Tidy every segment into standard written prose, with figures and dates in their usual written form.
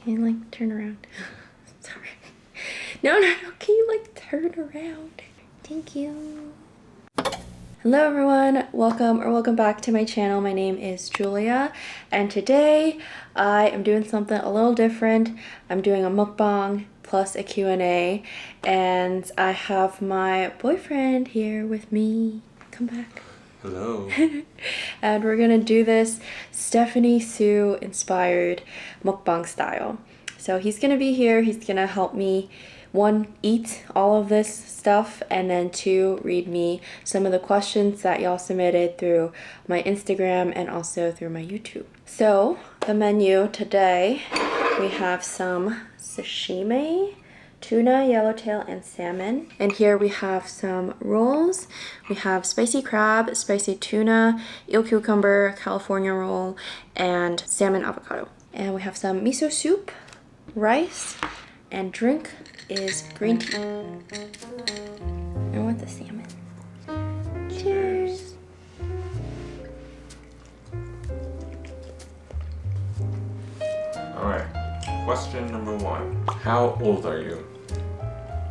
Can you like turn around? Sorry. No, can you like turn around? Thank you. Hello everyone, welcome back to my channel. My name is Julia, and today I am doing something a little different. I'm doing a mukbang plus a Q&A, and I have my boyfriend here with me. Come back. Hello. And we're gonna do this Stephanie Sue inspired mukbang style. So he's gonna be here, he's gonna help me, one, eat all of this stuff, and then two, read me some of the questions that y'all submitted through my Instagram and also through my YouTube. So the menu today, we have some sashimi, tuna, yellowtail, and salmon. And here we have some rolls. We have spicy crab, spicy tuna, eel cucumber, California roll, and salmon avocado. And we have some miso soup, rice, and drink is green tea. And with the salmon. Cheers. All right. Question number 1. How old are you?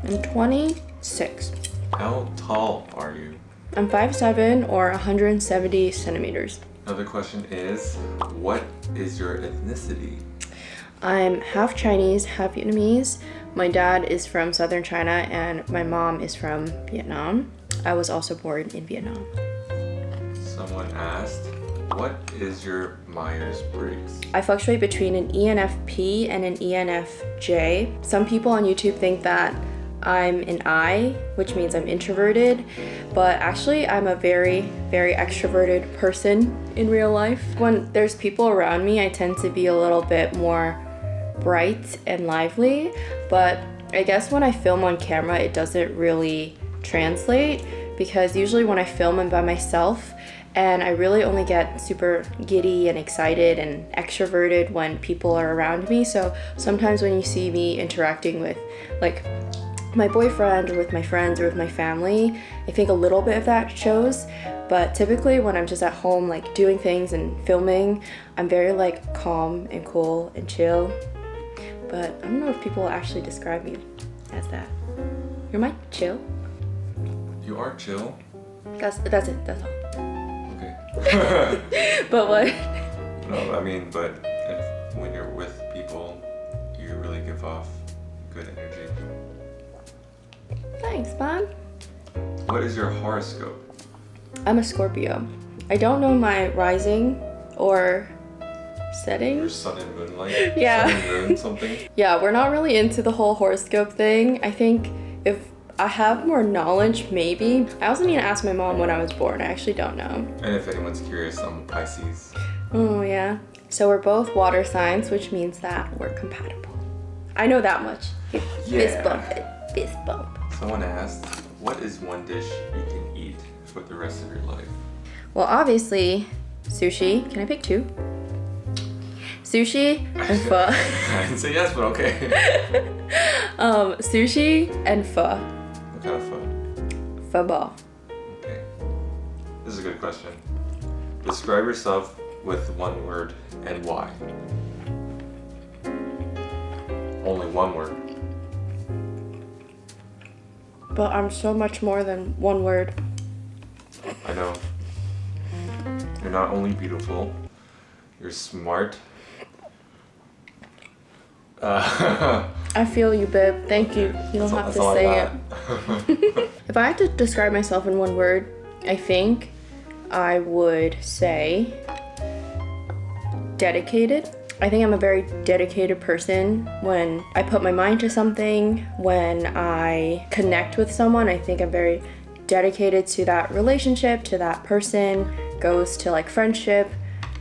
I'm 26. How tall are you? I'm 5'7" or 170 centimeters. Another question is, what is your ethnicity? I'm half Chinese, half Vietnamese. My dad is from southern China and my mom is from Vietnam. I was also born in Vietnam. Someone asked, what is your Myers-Briggs? I fluctuate between an ENFP and an ENFJ. Some people on YouTube think that I'm an I, which means I'm introverted, but actually I'm a very, very extroverted person in real life. When there's people around me, I tend to be a little bit more bright and lively, but I guess when I film on camera, it doesn't really translate, because usually when I film, I'm by myself, and I really only get super giddy and excited and extroverted when people are around me. So sometimes when you see me interacting with like my boyfriend or with my friends or with my family, I think a little bit of that shows. But typically when I'm just at home like doing things and filming, I'm very like calm and cool and chill. But I don't know if people actually describe me as that. You're my chill? You are chill. That's it, that's all. Okay. But what? No, I mean, but when you're with people, you really give off good energy. Thanks, man. What is your horoscope? I'm a Scorpio. I don't know my rising or setting. Your sun and moon light? Yeah. Sun and moon something? Yeah, we're not really into the whole horoscope thing. I think if I have more knowledge, maybe. I also need to ask my mom when I was born. I actually don't know. And if anyone's curious, I'm Pisces. Oh, yeah. So we're both water signs, which means that we're compatible. I know that much. Fist bump it. Fist bump. Someone asked, what is one dish you can eat for the rest of your life? Well, obviously, sushi. Can I pick two? Sushi and pho. I didn't say yes, but okay. Sushi and pho. What kind of pho? Pho ball. Okay. This is a good question. Describe yourself with one word and why. Only one word. But I'm so much more than one word. I know. You're not only beautiful, you're smart. I feel you, babe. Thank you. You don't have to say it. If I had to describe myself in one word, I think I would say dedicated. I think I'm a very dedicated person. When I put my mind to something, when I connect with someone, I think I'm very dedicated to that relationship, to that person. Goes to like friendship.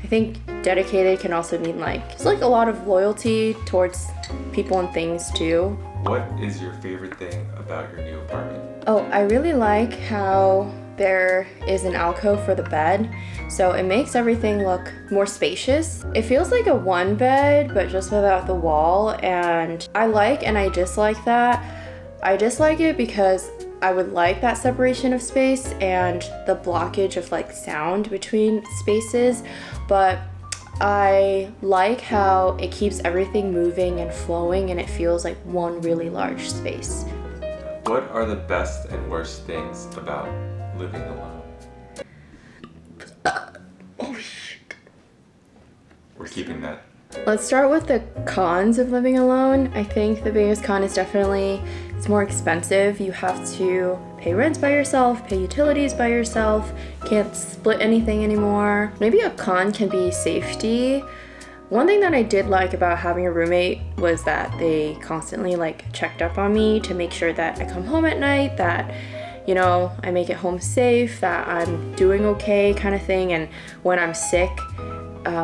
I think dedicated can also mean like, it's like a lot of loyalty towards people and things too. What is your favorite thing about your new apartment? Oh, I really like how there is an alcove for the bed, so it makes everything look more spacious. It feels like a one bed, but just without the wall, and I like and I dislike that. I dislike it because I would like that separation of space and the blockage of like sound between spaces, but I like how it keeps everything moving and flowing and it feels like one really large space. What are the best and worst things about living alone? Oh shit. We're keeping that. Let's start with the cons of living alone. I think the biggest con is definitely it's more expensive. You have to pay rent by yourself, pay utilities by yourself, can't split anything anymore. Maybe a con can be safety. One thing that I did like about having a roommate was that they constantly like checked up on me to make sure that I come home at night, that you know, I make it home safe, that I'm doing okay kind of thing. And when I'm sick,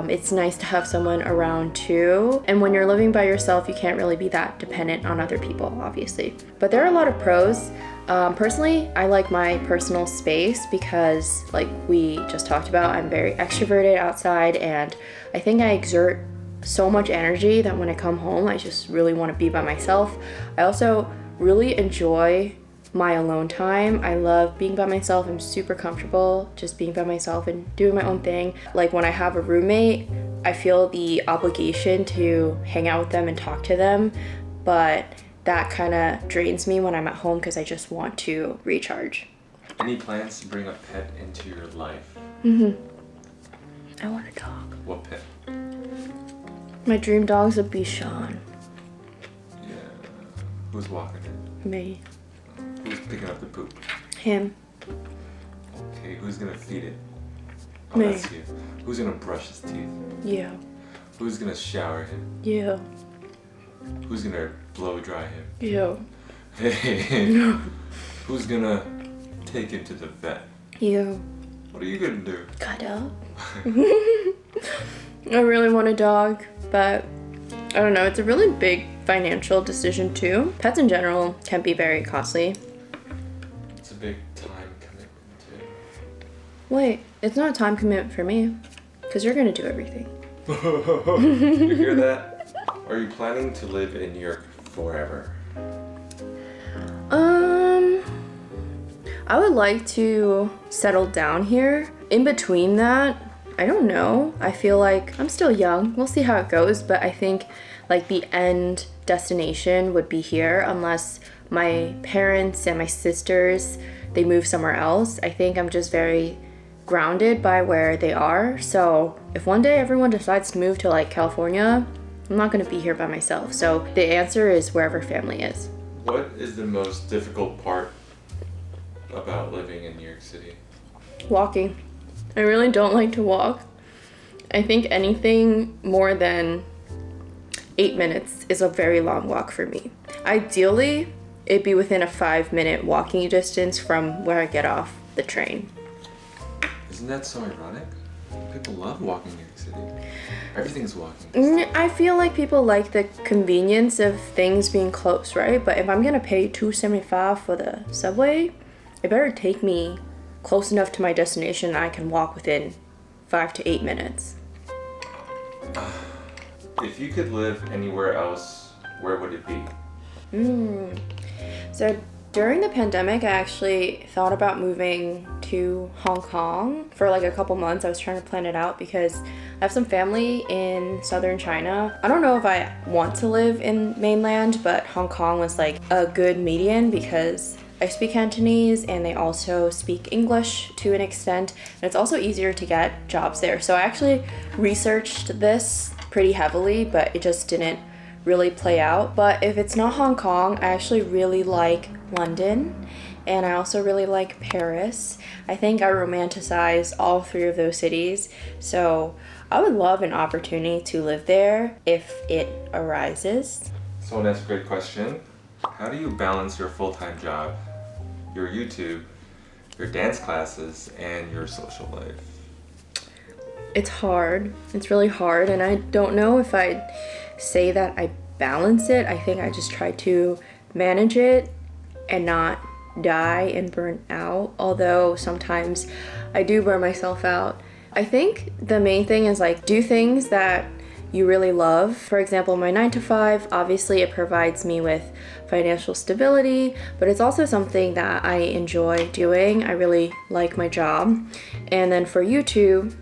it's nice to have someone around too. And when you're living by yourself, you can't really be that dependent on other people, obviously. But there are a lot of pros. Personally, I like my personal space because, like we just talked about, I'm very extroverted outside, and I think I exert so much energy that when I come home, I just really want to be by myself. I also really enjoy my alone time. I love being by myself. I'm super comfortable just being by myself and doing my own thing. Like when I have a roommate, I feel the obligation to hang out with them and talk to them, but that kind of drains me when I'm at home because I just want to recharge. Any plans to bring a pet into your life? I want a dog. What pet? My dream dog's a Bichon. Yeah. Who's walking it? Me. Who's picking up the poop? Him. Okay, who's gonna feed it? Oh, Me. that's you. Who's gonna brush his teeth? Yeah. Who's gonna shower him? Yeah. Who's gonna blow dry him? Yeah. Hey. Who's gonna take him to the vet? You. What are you gonna do? Cuddle. I really want a dog, but I don't know. It's a really big financial decision too. Pets in general can be very costly. It's a big time commitment too. Wait, it's not a time commitment for me, because you're gonna do everything. You hear that? Are you planning to live in New York forever? I would like to settle down here. In between that, I don't know. I feel like I'm still young. We'll see how it goes, but I think like the end destination would be here unless my parents and my sisters, they move somewhere else. I think I'm just very grounded by where they are. So if one day everyone decides to move to like California, I'm not gonna be here by myself. So the answer is wherever family is. What is the most difficult part about living in New York City? Walking. I really don't like to walk. I think anything more than 8 minutes is a very long walk for me. Ideally, it'd be within a 5-minute walking distance from where I get off the train. Isn't that so ironic? People love walking in New York City. Everything's walking. I feel like people like the convenience of things being close, right? But if I'm gonna pay $2.75 for the subway, it better take me close enough to my destination that I can walk within 5 to 8 minutes. If you could live anywhere else, where would it be? So during the pandemic, I actually thought about moving to Hong Kong for like a couple months. I was trying to plan it out because I have some family in southern China. I don't know if I want to live in mainland, but Hong Kong was like a good median because I speak Cantonese and they also speak English to an extent. And it's also easier to get jobs there. So I actually researched this pretty heavily, but it just didn't really play out. But if it's not Hong Kong, I actually really like London and I also really like Paris. I think I romanticize all 3 of those cities. So I would love an opportunity to live there if it arises. Someone asked a great question. How do you balance your full-time job, your YouTube, your dance classes, and your social life? It's hard. It's really hard, and I don't know if I'd say that I balance it. I think I just try to manage it and not die and burn out, although sometimes I do burn myself out. I think the main thing is like do things that you really love. For example, my 9 to 5, obviously it provides me with financial stability, but it's also something that I enjoy doing. I really like my job. And then for YouTube,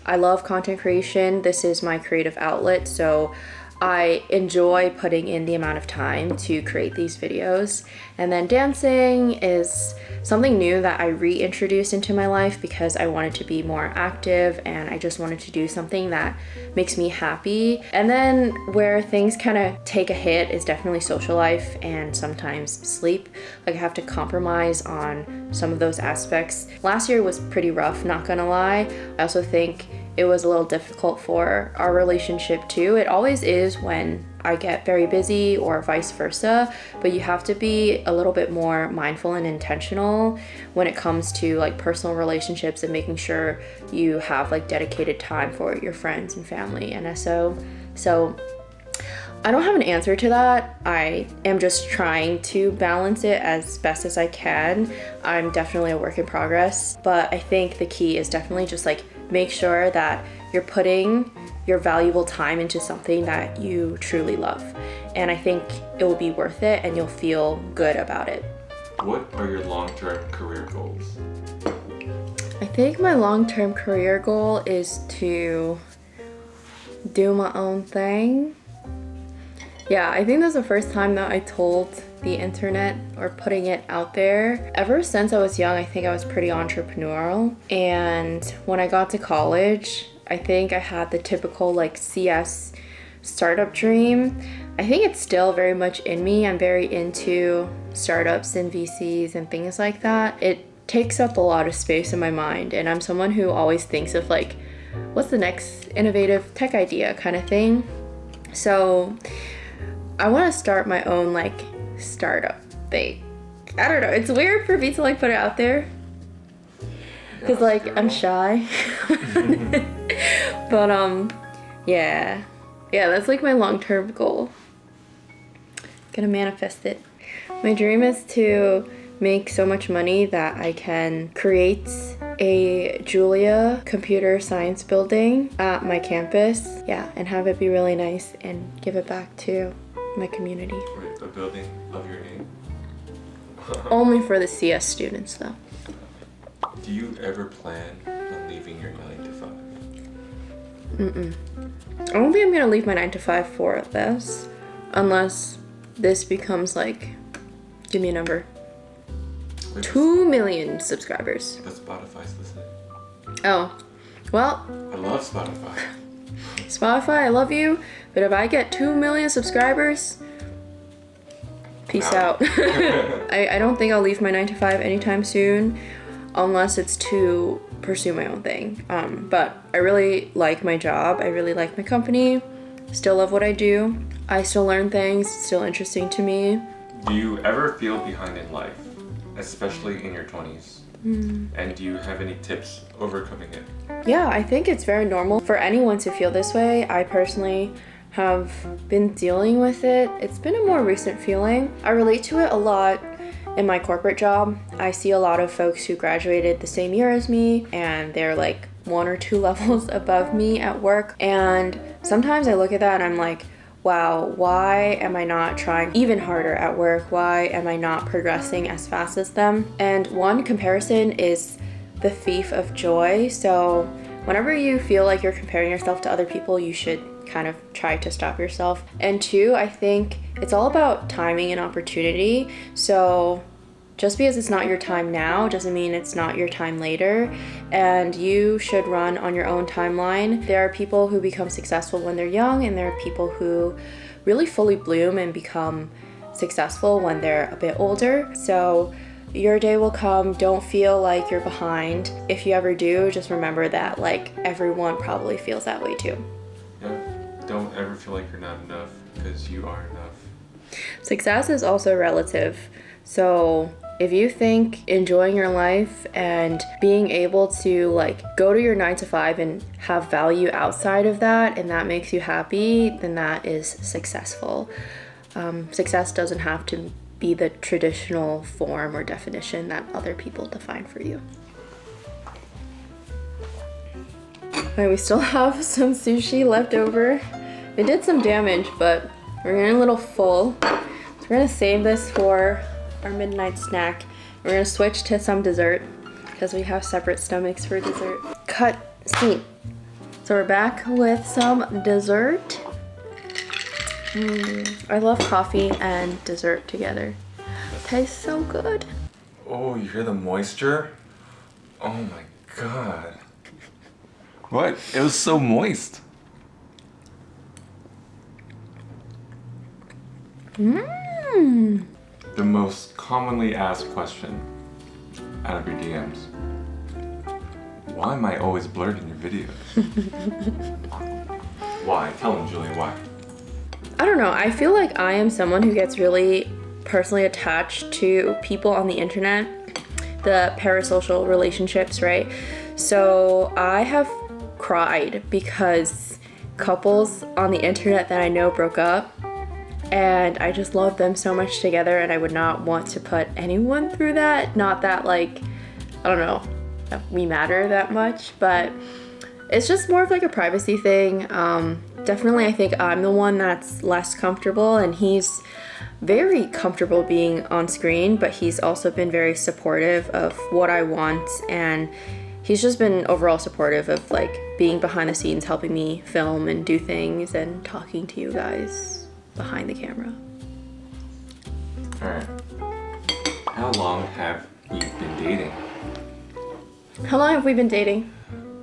I love content creation. This is my creative outlet, so I enjoy putting in the amount of time to create these videos. And then dancing is something new that I reintroduced into my life because I wanted to be more active and I just wanted to do something that makes me happy. And then where things kind of take a hit is definitely social life and sometimes sleep. Like I have to compromise on some of those aspects. Last year was pretty rough, not gonna lie. I also think it was a little difficult for our relationship too. It always is when I get very busy or vice versa, but you have to be a little bit more mindful and intentional when it comes to like personal relationships and making sure you have like dedicated time for your friends and family and so I don't have an answer to that. I am just trying to balance it as best as I can. I'm definitely a work in progress, but I think the key is definitely just like make sure that you're putting your valuable time into something that you truly love. And I think it will be worth it and you'll feel good about it. What are your long-term career goals? I think my long-term career goal is to do my own thing. Yeah, I think that's the first time that I told the internet or putting it out there. Ever since I was young, I think I was pretty entrepreneurial. And when I got to college, I think I had the typical like CS startup dream. I think it's still very much in me. I'm very into startups and VCs and things like that. It takes up a lot of space in my mind. And I'm someone who always thinks of like, what's the next innovative tech idea kind of thing. So I want to start my own like startup thing. I don't know. It's weird for me to like put it out there because like I'm shy. But yeah, that's like my long-term goal. Gonna manifest it. My dream is to make so much money that I can create a Julia computer science building at my campus. Yeah, and have it be really nice and give it back to my community. Wait, a building of your name? Only for the CS students though. Do you ever plan on leaving your 9 to 5? I don't think I'm gonna leave my 9 to 5 for this, unless this becomes like, give me a number, 2 million subscribers. But Spotify's listening. Oh, well. I love Spotify. Spotify, I love you, but if I get 2 million subscribers, peace out. I don't think I'll leave my 9 to 5 anytime soon, unless it's to pursue my own thing. But I really like my job. I really like my company. Still love what I do. I still learn things. It's still interesting to me. Do you ever feel behind in life, especially in your 20s? And do you have any tips overcoming it? Yeah, I think it's very normal for anyone to feel this way. I personally have been dealing with it. It's been a more recent feeling. I relate to it a lot in my corporate job. I see a lot of folks who graduated the same year as me and they're like 1 or 2 levels above me at work. And sometimes I look at that and I'm like, wow, why am I not trying even harder at work? Why am I not progressing as fast as them? And one comparison is the thief of joy. So whenever you feel like you're comparing yourself to other people, you should kind of try to stop yourself. And 2, I think it's all about timing and opportunity. So just because it's not your time now doesn't mean it's not your time later, and you should run on your own timeline. There are people who become successful when they're young, and there are people who really fully bloom and become successful when they're a bit older. So your day will come. Don't feel like you're behind. If you ever do, just remember that like everyone probably feels that way too. Yeah, don't ever feel like you're not enough, because you are enough. Success is also relative. So if you think enjoying your life and being able to like go to your 9 to 5 and have value outside of that, and that makes you happy, then that is successful. Success doesn't have to be the traditional form or definition that other people define for you. Alright, we still have some sushi left over. It did some damage, but we're getting a little full. So we're gonna save this for our midnight snack. We're gonna switch to some dessert because we have separate stomachs for dessert. Cut scene. So we're back with some dessert. I love coffee and dessert together. Tastes so good. Oh, you hear the moisture? Oh my god. What? It was so moist. Mmm. The most commonly asked question out of your DMs. Why am I always blurred in your videos? Why? Tell them, Julia, why? I don't know. I feel like I am someone who gets really personally attached to people on the internet, the parasocial relationships, right? So I have cried because couples on the internet that I know broke up, and I just love them so much together, and I would not want to put anyone through that. Not that, like, I don't know, that we matter that much, but it's just more of like a privacy thing. Definitely I think I'm the one that's less comfortable, and he's very comfortable being on screen, but he's also been very supportive of what I want, and he's just been overall supportive of like being behind the scenes, helping me film and do things and talking to you guys behind the camera. Alright. How long have we been dating? How long have we been dating?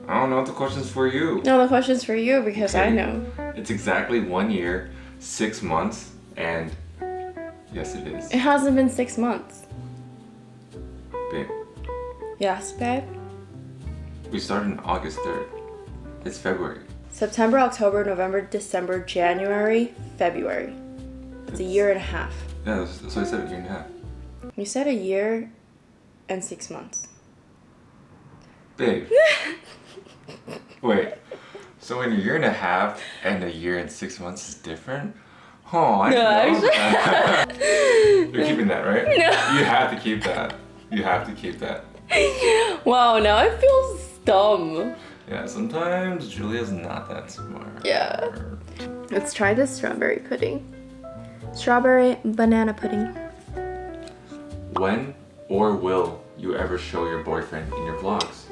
I don't know, the question's for you. No, the question's for you because I know. It's exactly 1 year, 6 months, and yes, it is. It hasn't been 6 months. Babe, Yes, babe? we started on August 3rd. It's February. September, October, November, December, January, February. It's a year and a half. Yeah, so I said a year and a half. You said a year and 6 months. Babe. Wait. So in a year and a half and a year and 6 months is different? Oh, I know that. You're keeping that, right? No. You have to keep that. You have to keep that. Wow, now I feel dumb. Yeah, sometimes Julia's not that smart. Yeah. Let's try this strawberry pudding. Strawberry banana pudding. When or will you ever show your boyfriend in your vlogs?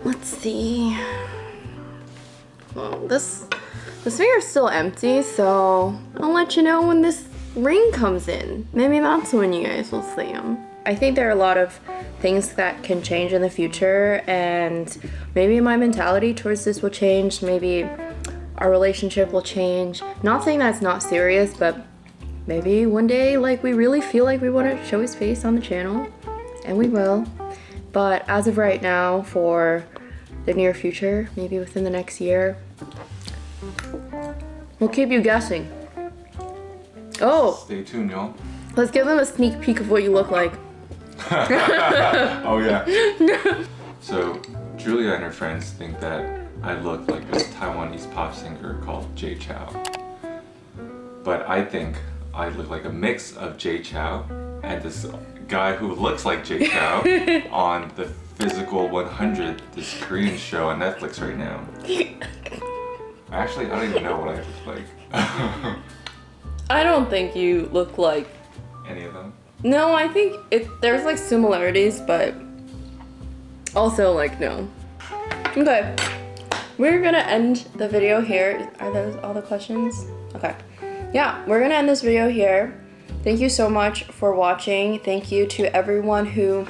Let's see. Well, this finger's still empty, so I'll let you know when this ring comes in. Maybe that's when you guys will see him. I think there are a lot of things that can change in the future, and maybe my mentality towards this will change. Maybe our relationship will change. Not saying that's not serious, but maybe one day, like, we really feel like we want to show his face on the channel, and we will. But as of right now, for the near future, maybe within the next year, we'll keep you guessing. Oh! Stay tuned, y'all. Let's give them a sneak peek of what you look like. Oh yeah. So Julia and her friends think that I look like this Taiwanese pop singer called Jay Chou. But I think I look like a mix of Jay Chou and this guy who looks like Jay Chou on the Physical 100, this Korean show on Netflix right now. Actually, I don't even know what I look like. I don't think you look like Any of them? No, I think there's like similarities, but also like no. Okay, we're gonna end the video here. Are those all the questions? Okay, yeah, we're gonna end this video here. Thank you so much for watching. Thank you to everyone who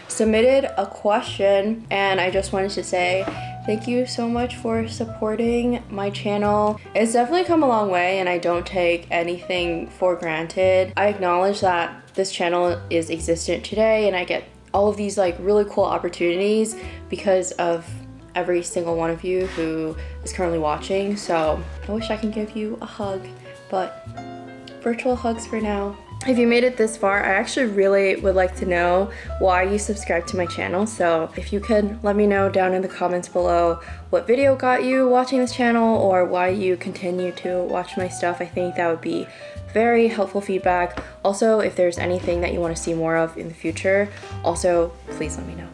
submitted a question, and I just wanted to say thank you so much for supporting my channel. It's definitely come a long way, and I don't take anything for granted. I acknowledge that this channel is existent today, and I get all of these like really cool opportunities because of every single one of you who is currently watching. So I wish I could give you a hug, but virtual hugs for now. If you made it this far, I actually really would like to know why you subscribed to my channel. So if you could let me know down in the comments below what video got you watching this channel, or why you continue to watch my stuff, I think that would be very helpful feedback. Also, if there's anything that you want to see more of in the future, also please let me know.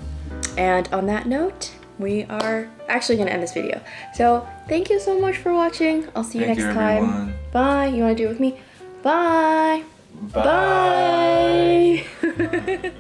And on that note, we are actually going to end this video. So thank you so much for watching. I'll see you next time. Everyone. Bye. You want to do it with me? Bye. Bye. Bye.